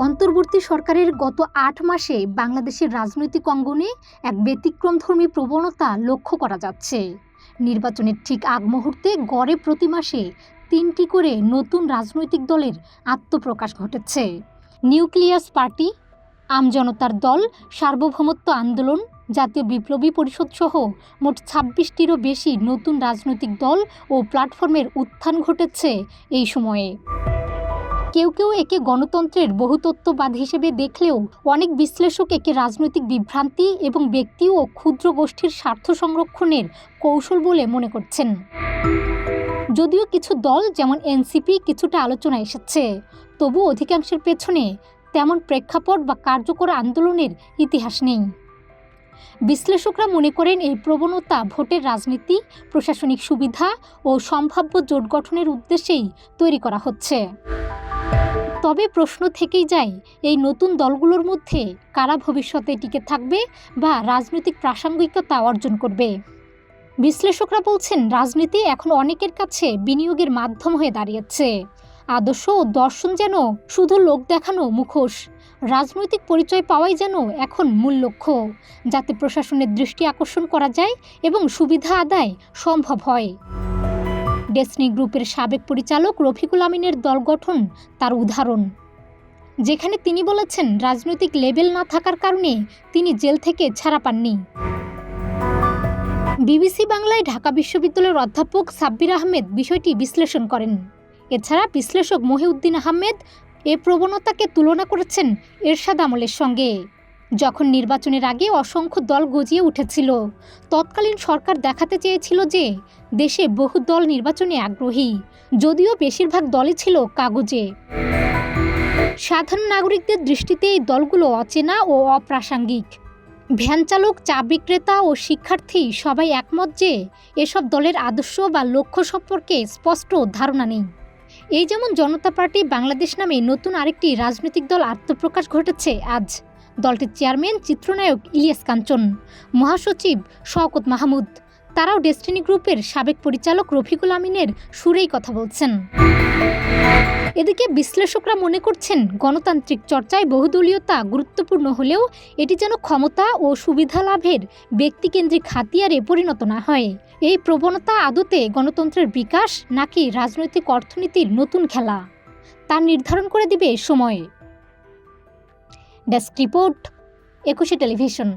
অন্তর্বর্তী সরকারের গত ৮ মাসে বাংলাদেশের রাজনৈতিক অঙ্গনে এক ব্যতিক্রমধর্মী প্রবণতা লক্ষ্য করা যাচ্ছে। নির্বাচনের ঠিক আগ মুহূর্তে গড়ে প্রতি মাসে ৩টি করে নতুন রাজনৈতিক দলের আত্মপ্রকাশ ঘটেছে। নিউক্লিয়াস পার্টি, আমজনতার দল, সার্বভৌমত্ব আন্দোলন, জাতীয় বিপ্লবী পরিষদ সহ মোট ২৬টিরও বেশি নতুন রাজনৈতিক দল ও প্ল্যাটফর্মের উত্থান ঘটেছে এই সময়ে। কেউ কেউ একে গণতন্ত্রের বহুতত্ত্ববাদ হিসেবে দেখলেও অনেক বিশ্লেষক একে রাজনৈতিক বিভ্রান্তি এবং ব্যক্তি ও ক্ষুদ্র গোষ্ঠীর স্বার্থ সংরক্ষণের কৌশল বলে মনে করছেন। যদিও কিছু দল যেমন এনসিপি কিছুটা আলোচনায় এসেছে, তবু অধিকাংশের পেছনে তেমন প্রেক্ষাপট বা কার্যকর আন্দোলনের ইতিহাস নেই। বিশ্লেষকরা মনে করেন এই প্রবণতা ভোটের রাজনীতি, প্রশাসনিক সুবিধা ও সম্ভাব্য জোট গঠনের উদ্দেশ্যেই তৈরি করা হচ্ছে। তবে প্রশ্ন থেকেই যায়, এই নতুন দলগুলোর মধ্যে কারা ভবিষ্যতে টিকে থাকবে বা রাজনৈতিক প্রাসঙ্গিকতা অর্জন করবে। বিশ্লেষকরা বলছেন, রাজনীতি এখন অনেকের কাছে বিনিয়োগের মাধ্যম হয়ে দাঁড়িয়েছে। আদর্শ ও দর্শন যেন শুধু লোক দেখানো মুখোশ, রাজনৈতিক পরিচয় পাওয়াই যেন এখন মূল লক্ষ্য, যাতে প্রশাসনের দৃষ্টি আকর্ষণ করা যায় এবং সুবিধা আদায় সম্ভব হয়। ডেসনি গ্রুপের সাবেক পরিচালক রফিকুল আমিনের দল গঠন তার উদাহরণ, যেখানে তিনি বলেছেন রাজনৈতিক লেবেল না থাকার কারণে তিনি জেল থেকে ছাড়া পাননি। বিবিসি বাংলায় ঢাকা বিশ্ববিদ্যালয়ের অধ্যাপক সাব্বির আহমেদ বিষয়টি বিশ্লেষণ করেন। এছাড়া বিশ্লেষক মহিউদ্দিন আহমেদ এ প্রবণতাকে তুলনা করেছেন এরশাদ আমলের সঙ্গে, যখন নির্বাচনের আগে অসংখ্য দল গজিয়ে উঠেছিল। তৎকালীন সরকার দেখাতে চেয়েছিল যে দেশে বহু দল নির্বাচনে আগ্রহী, যদিও বেশিরভাগ দলই ছিল কাগজে। সাধারণ নাগরিকদের দৃষ্টিতে এই দলগুলো অচেনা ও অপ্রাসঙ্গিক। ভ্যান চালক, চা বিক্রেতা ও শিক্ষার্থী সবাই একমত যে এসব দলের আদর্শ বা লক্ষ্য সম্পর্কে স্পষ্ট ধারণা নেই। এই যেমন জনতা পার্টি বাংলাদেশ নামে নতুন আরেকটি রাজনৈতিক দল আত্মপ্রকাশ ঘটেছে আজ। দলটির চেয়ারম্যান চিত্রনায়ক ইলিয়াস কাঞ্চন, মহাসচিব শওকত মাহমুদ, তারাও ডেস্টিনি গ্রুপের সাবেক পরিচালক রফিকুল আমিনের সুরেই কথা বলছেন। এদিকে বিশ্লেষকরা মনে করছেন, গণতান্ত্রিক চর্চায় বহুদলীয়তা গুরুত্বপূর্ণ হলেও এটি যেন ক্ষমতা ও সুবিধা লাভের ব্যক্তিকেন্দ্রিক হাতিয়ারে পরিণত না হয়। এই প্রবণতা আদতে গণতন্ত্রের বিকাশ নাকি রাজনৈতিক অর্থনীতির নতুন খেলা, তা নির্ধারণ করে দিবে সময়। ডেস্ক রিপোর্ট, ২১শে টেলিভিশন।